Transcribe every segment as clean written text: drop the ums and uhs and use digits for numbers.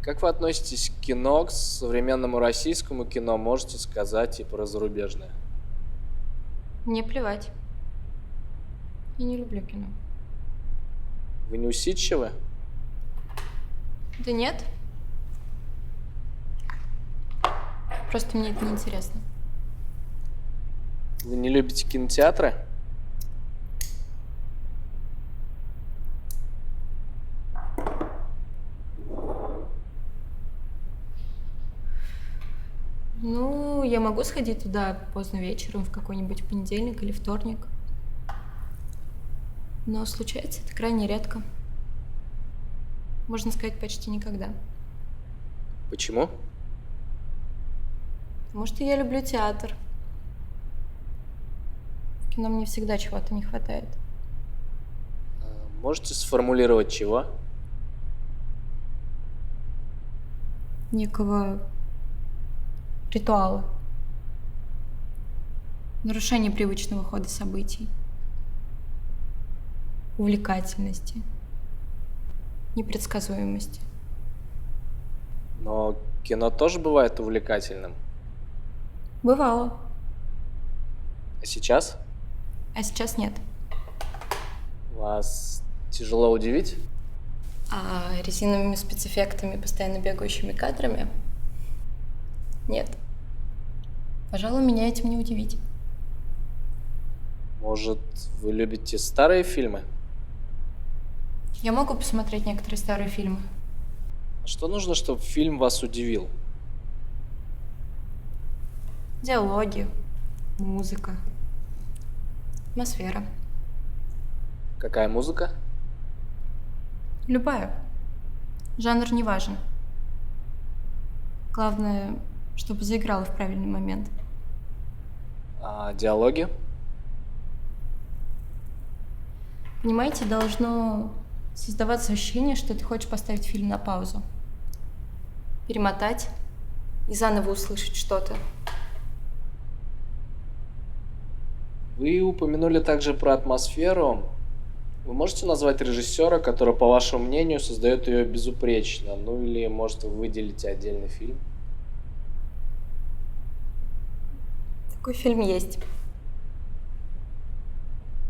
Как вы относитесь к кино, к современному российскому кино, можете сказать и про зарубежное? Мне плевать. Я не люблю кино. Вы не усидчивы? Да нет. Просто мне это не интересно. Вы не любите кинотеатры? Ну, я могу сходить туда поздно вечером, в какой-нибудь понедельник или вторник. Но случается это крайне редко. Можно сказать, почти никогда. Почему? Потому что я люблю театр. В кино мне всегда чего-то не хватает. Можете сформулировать чего? Некого ритуала. Нарушение привычного хода событий. Увлекательности. Непредсказуемости. Но кино тоже бывает увлекательным. Бывало. А сейчас? А сейчас нет. Вас тяжело удивить? А резиновыми спецэффектами, постоянно бегающими кадрами? Нет. Пожалуй, меня этим не удивить. Может, вы любите старые фильмы? Я могу посмотреть некоторые старые фильмы. Что нужно, чтобы фильм вас удивил? Диалоги, музыка, атмосфера. Какая музыка? Любая. Жанр не важен. Главное, чтобы заиграла в правильный момент. А диалоги? Понимаете, должно создаваться ощущение, что ты хочешь поставить фильм на паузу. Перемотать и заново услышать что-то. Вы упомянули также про атмосферу. Вы можете назвать режиссера, который, по вашему мнению, создает ее безупречно? Ну или, может, вы выделите отдельный фильм? Такой фильм есть.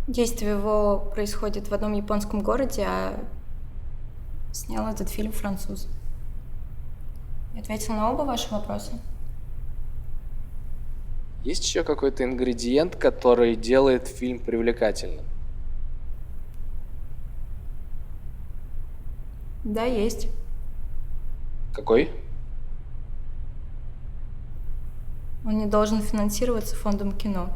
Действие его происходит в одном японском городе, а снял этот фильм француз. Я ответила на оба ваши вопроса. Есть еще какой-то ингредиент, который делает фильм привлекательным? Да, есть. Какой? Он не должен финансироваться фондом кино.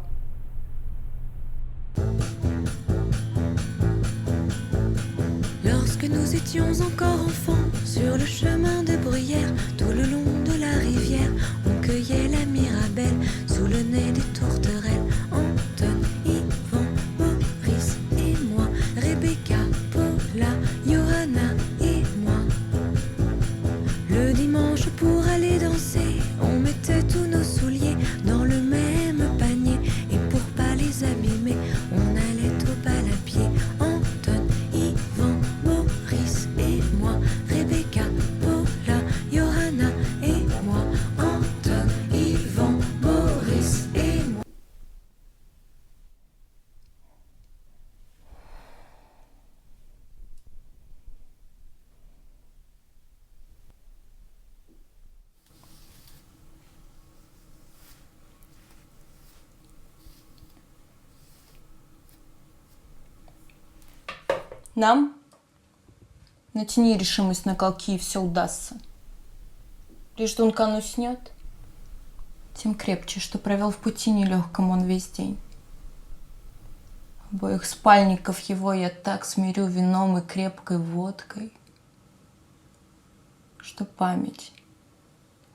Lorsque nous étions encore enfants, sur le chemin de bruyère, tout le long de la rivière, on cueillait la mirabelle sous le nez des tourterelles. Anton, Yvan, Maurice et moi, Rebecca, Paula, Johanna et moi. Le dimanche pour aller danser, on mettait tous nos souliers dans le même panier. Et pour pas les abîmer, on allait au bal à pied. Anton, Yvan, Maurice et moi, Rebecca, Paula, Johanna et moi. Anton, Yvan, Maurice et moi. Нам? Натяни решимость на колки, и все удастся. Лишь Дункан уснет, тем крепче, что провел в пути нелегком он весь день. Обоих спальников его я так смирю вином и крепкой водкой, что память,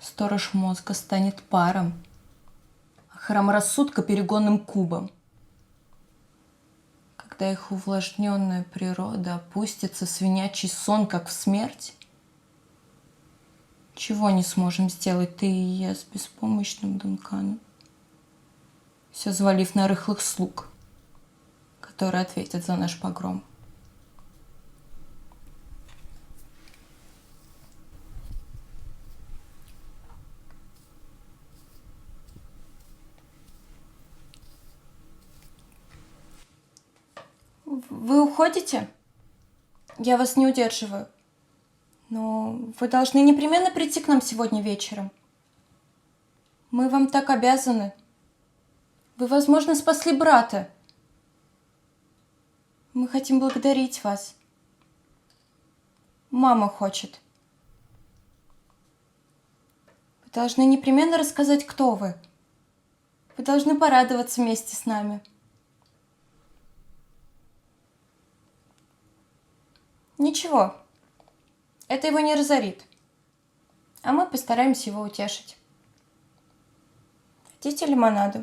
сторож мозга, станет паром, а храм рассудка перегонным кубом. Когда их увлажненная природа опустится в свинячий сон, как в смерть, чего не сможем сделать ты и я с беспомощным Дунканом, все звалив на рыхлых слуг, которые ответят за наш погром. Вы уходите? Я вас не удерживаю. Но вы должны непременно прийти к нам сегодня вечером. Мы вам так обязаны. Вы, возможно, спасли брата. Мы хотим благодарить вас. Мама хочет. Вы должны непременно рассказать, кто вы. Вы должны порадоваться вместе с нами. Ничего, это его не разорит. А мы постараемся его утешить. Хотите лимонаду?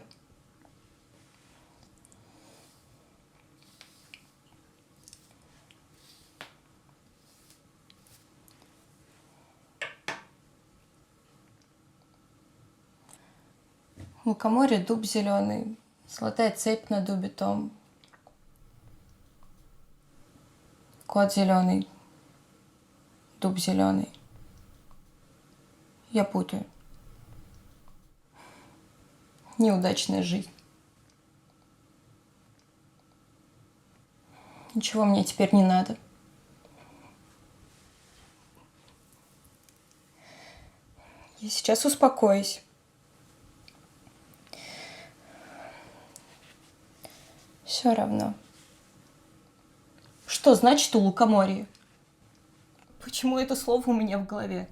Лукоморье, дуб зеленый, золотая цепь на дубе том. Кот зеленый, дуб зеленый. Я путаю. Неудачная жизнь. Ничего мне теперь не надо. Я сейчас успокоюсь. Все равно. Что значит у лукоморья? Почему это слово у меня в голове?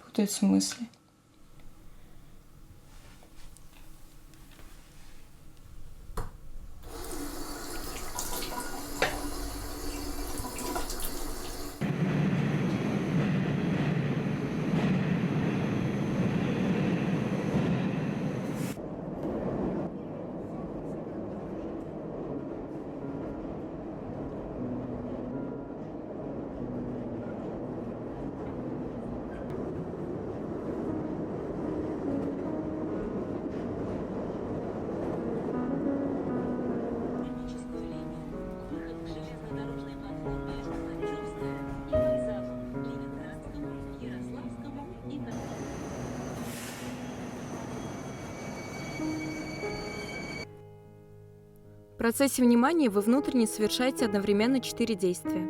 Путаются мысли. В процессе внимания вы внутренне совершаете одновременно 4 действия.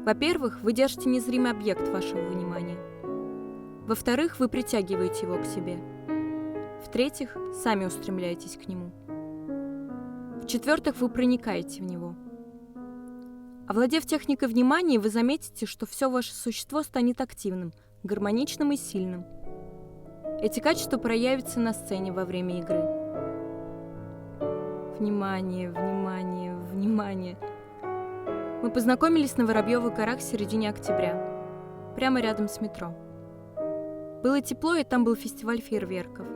Во-первых, вы держите незримый объект вашего внимания. Во-вторых, вы притягиваете его к себе. В-третьих, сами устремляетесь к нему. В-четвертых, вы проникаете в него. Овладев техникой внимания, вы заметите, что все ваше существо станет активным, гармоничным и сильным. Эти качества проявятся на сцене во время игры. Внимание, внимание, внимание. Мы познакомились на Воробьевых горах в середине октября, прямо рядом с метро. Было тепло, и там был фестиваль фейерверков.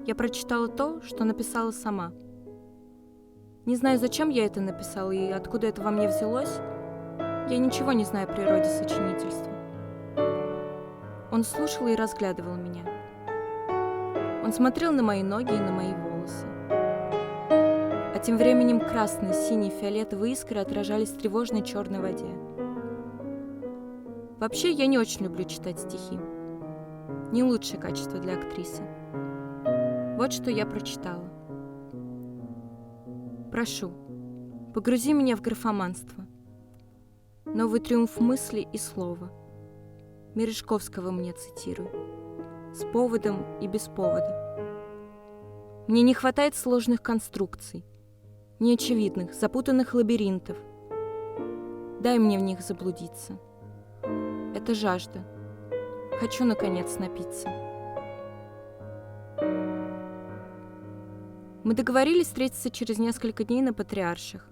Я прочитала то, что написала сама. Не знаю, зачем я это написала и откуда это во мне взялось. Я ничего не знаю о природе сочинительства. Он слушал и разглядывал меня. Он смотрел на мои ноги и на мои волосы. А тем временем красные, синие, фиолетовые искры отражались в тревожной черной воде. Вообще, я не очень люблю читать стихи. Не лучшее качество для актрисы. Вот что я прочитала. Прошу, погрузи меня в графоманство. Новый триумф мысли и слова. Мережковского мне цитирую. С поводом и без повода. Мне не хватает сложных конструкций, неочевидных, запутанных лабиринтов. Дай мне в них заблудиться. Это жажда. Хочу, наконец, напиться. Мы договорились встретиться через несколько дней на Патриарших.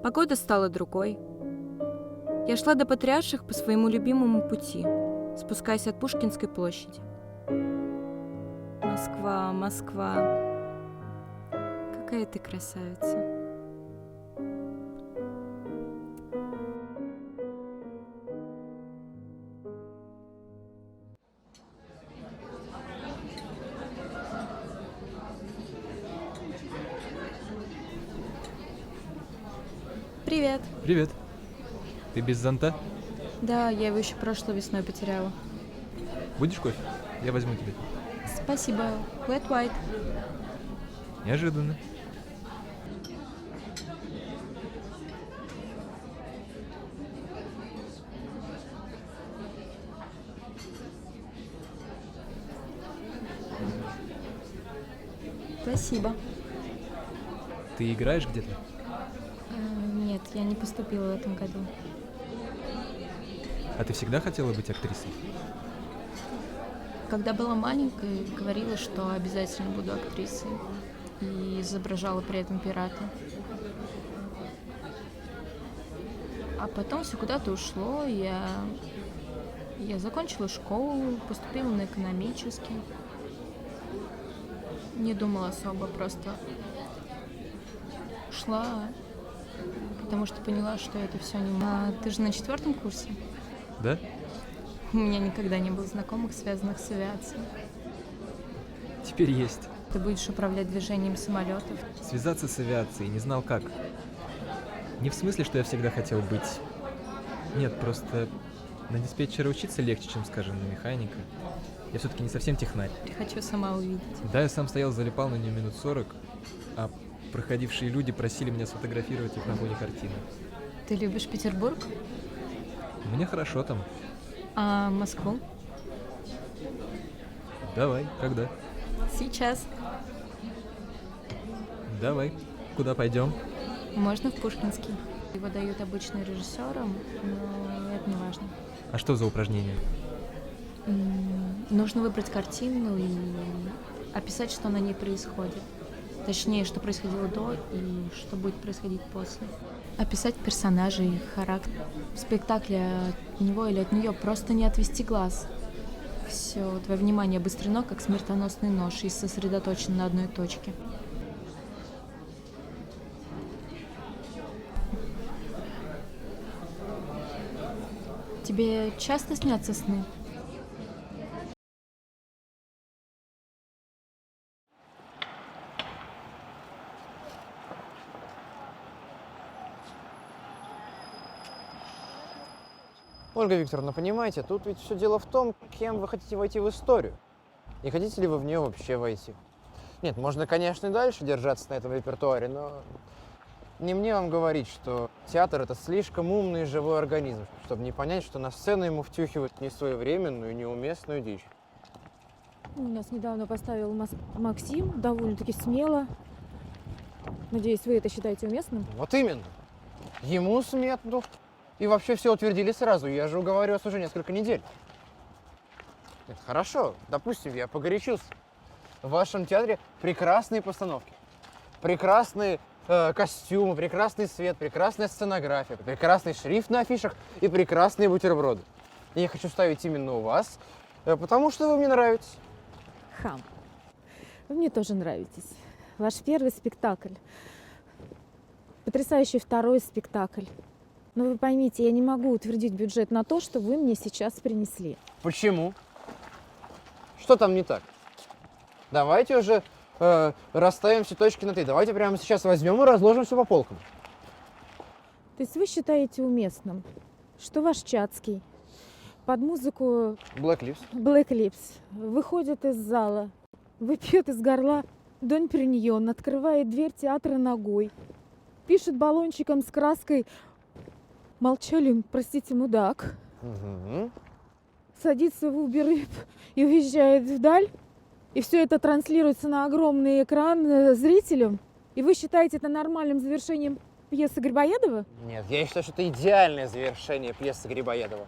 Погода стала другой. Я шла до Патриарших по своему любимому пути, спускаясь от Пушкинской площади. Москва, Москва, какая ты красавица. Привет. Привет. Ты без зонта? Да, я его еще прошлой весной потеряла. Будешь кофе? Я возьму тебе. Спасибо. Flat white. Неожиданно. Спасибо. Ты играешь где-то? Нет, я не поступила в этом году. А ты всегда хотела быть актрисой? Когда была маленькой, говорила, что обязательно буду актрисой. И изображала при этом пирата. А потом все куда-то ушло. Я закончила школу, поступила на экономический. Не думала особо, просто шла, потому что поняла, что это все не... А ты же на 4 курсе? Да? У меня никогда не было знакомых, связанных с авиацией. Теперь есть. Ты будешь управлять движением самолетов. Связаться с авиацией, не знал как. Не в смысле, что я всегда хотел быть. Нет, просто на диспетчера учиться легче, чем, скажем, на механика. Я все-таки не совсем технарь. Хочу сама увидеть. Да, я сам стоял, залипал на нее минут 40, а проходившие люди просили меня сфотографировать их на фоне картины. Ты любишь Петербург? Мне хорошо там. А Москву? Давай, когда? Сейчас. Давай. Куда пойдем? Можно в Пушкинский. Его дают обычно режиссерам, но это не важно. А что за упражнение? Нужно выбрать картину и описать, что на ней происходит. Точнее, что происходило до и что будет происходить после. Описать персонажей, характер. В спектакле от него или от нее просто не отвести глаз. Все, твое внимание обострено, как смертоносный нож, и сосредоточено на одной точке. Тебе часто снятся сны? Ольга Викторовна, понимаете, тут ведь все дело в том, кем вы хотите войти в историю. И хотите ли вы в нее вообще войти. Нет, можно, конечно, и дальше держаться на этом репертуаре, но не мне вам говорить, что театр – это слишком умный и живой организм, чтобы не понять, что на сцену ему втюхивают несвоевременную и неуместную дичь. У нас недавно поставил Максим, довольно-таки смело. Надеюсь, вы это считаете уместным? Вот именно. Ему сметну. И вообще все утвердили сразу. Я же уговариваю вас уже несколько недель. Нет, хорошо, допустим, я погорячился. В вашем театре прекрасные постановки, прекрасные костюмы, прекрасный свет, прекрасная сценография, прекрасный шрифт на афишах и прекрасные бутерброды. И я хочу ставить именно у вас, потому что вы мне нравитесь. Хам. Вы мне тоже нравитесь. Ваш первый спектакль. Потрясающий второй спектакль. Но вы поймите, я не могу утвердить бюджет на то, что вы мне сейчас принесли. Почему? Что там не так? Давайте уже расставим все точки над «и». Давайте прямо сейчас возьмем и разложим все по полкам. То есть вы считаете уместным, что ваш Чацкий под музыку Black Lips. Black Lips выходит из зала, выпьет из горла Донь Периньон, открывает дверь театра ногой, пишет баллончиком с краской «Молчали, простите, мудак», Угу. садится в Uber и уезжает вдаль, и все это транслируется на огромный экран зрителям, и вы считаете это нормальным завершением пьесы Грибоедова? Нет, я считаю, что это идеальное завершение пьесы Грибоедова.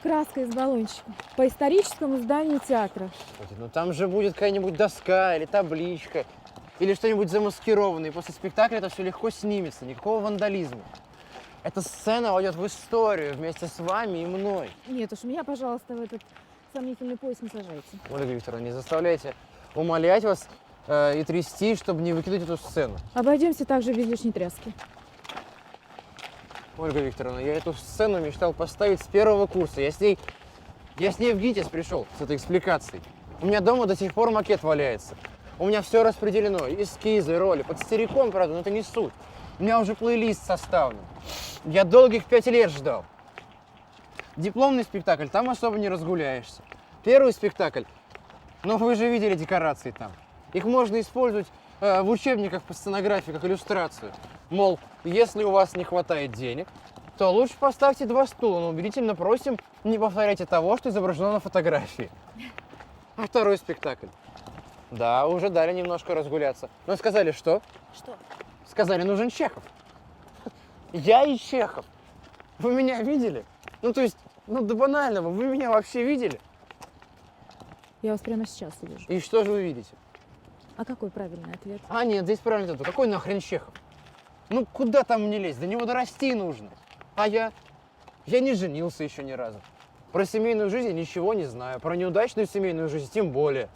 Краска из баллончика по историческому зданию театра. Господи, ну там же будет какая-нибудь доска или табличка, или что-нибудь замаскированное. И после спектакля это все легко снимется, никакого вандализма. Эта сцена войдет в историю вместе с вами и мной. Нет уж, меня, пожалуйста, в этот сомнительный поезд не сажайте. Ольга Викторовна, не заставляйте умолять вас и трясти, чтобы не выкидывать эту сцену. Обойдемся также без лишней тряски. Ольга Викторовна, я эту сцену мечтал поставить с первого курса. Я с ней в ГИТИС пришел с этой экспликацией. У меня дома до сих пор макет валяется. У меня все распределено, эскизы, роли. Под стариком, правда, но это не суть. У меня уже плейлист составлен. Я долгих 5 лет ждал. Дипломный спектакль, там особо не разгуляешься. Первый спектакль, ну вы же видели декорации там. Их можно использовать в учебниках по сценографии как иллюстрацию. Мол, если у вас не хватает денег, то лучше поставьте 2 стула, но убедительно просим, не повторяйте того, что изображено на фотографии. А второй спектакль. Да, уже дали немножко разгуляться. Но сказали, что? Что? Сказали, нужен Чехов. Я и Чехов. Вы меня видели? Ну, то есть, ну, до банального, вы меня вообще видели? Я вас прямо сейчас увижу. И что же вы видите? А какой правильный ответ? А, нет, здесь правильно ответ. Какой нахрен Чехов? Ну, куда там мне лезть? До него дорасти нужно. А я? Я не женился еще ни разу. Про семейную жизнь я ничего не знаю. Про неудачную семейную жизнь тем более.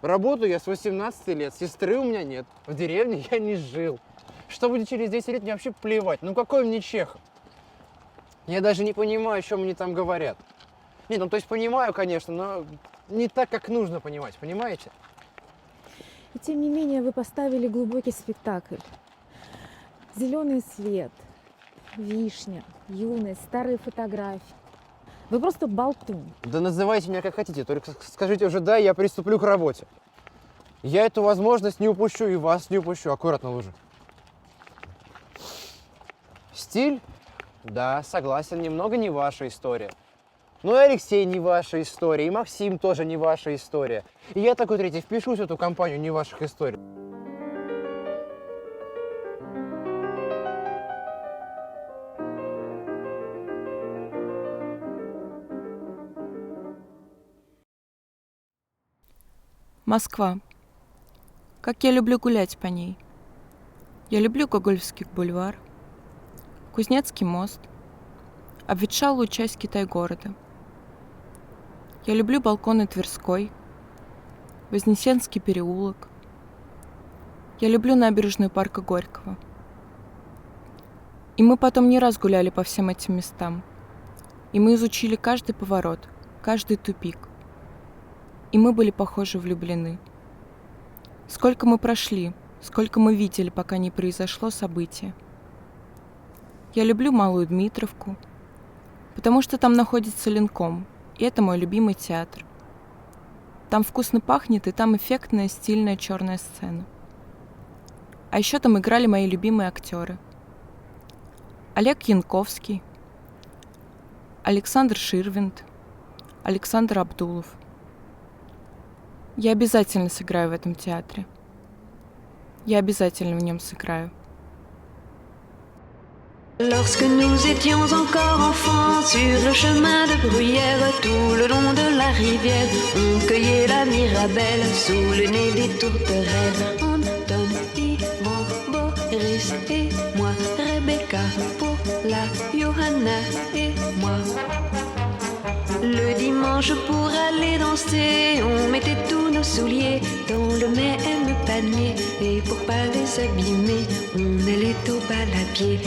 Работаю я с 18 лет, сестры у меня нет. В деревне я не жил. Что будет через 10 лет, мне вообще плевать. Ну какой мне Чехов? Я даже не понимаю, о чем они там говорят. Нет, ну то есть понимаю, конечно, но не так, как нужно понимать, понимаете? И тем не менее вы поставили глубокий спектакль. Зеленый свет, вишня, юность, старые фотографии. Вы просто болтун. Да называйте меня как хотите, только скажите уже «да», и я приступлю к работе. Я эту возможность не упущу, и вас не упущу. Аккуратно, лужи. Стиль? Да, согласен, немного не ваша история. Ну и Алексей не ваша история, и Максим тоже не ваша история. И я такой третий впишусь в эту компанию не ваших историй. Москва. Как я люблю гулять по ней. Я люблю Гоголевский бульвар, Кузнецкий мост, обветшалую часть Китай-города. Я люблю балконы Тверской, Вознесенский переулок. Я люблю набережную парка Горького. И мы потом не раз гуляли по всем этим местам. И мы изучили каждый поворот, каждый тупик. И мы были, похоже, влюблены. Сколько мы прошли, сколько мы видели, пока не произошло событие. Я люблю Малую Дмитровку, потому что там находится Ленком, и это мой любимый театр. Там вкусно пахнет, и там эффектная, стильная черная сцена. А еще там играли мои любимые актеры. Олег Янковский, Александр Ширвинд, Александр Абдулов. Я обязательно сыграю в этом театре. Я обязательно в нем сыграю. Lorsque nous étions encore enfants, sur le chemin de bruyère, tout le long de la rivière, on cueillait la mirabelle sous le nez des tourterelles. Anton, Yvan, Boris et moi, Rebecca, Paula, Johanna et moi. Le dimanche pour aller danser, on mettait tous nos souliers dans le même panier. Et pour pas les abîmer, on allait au bal à pied.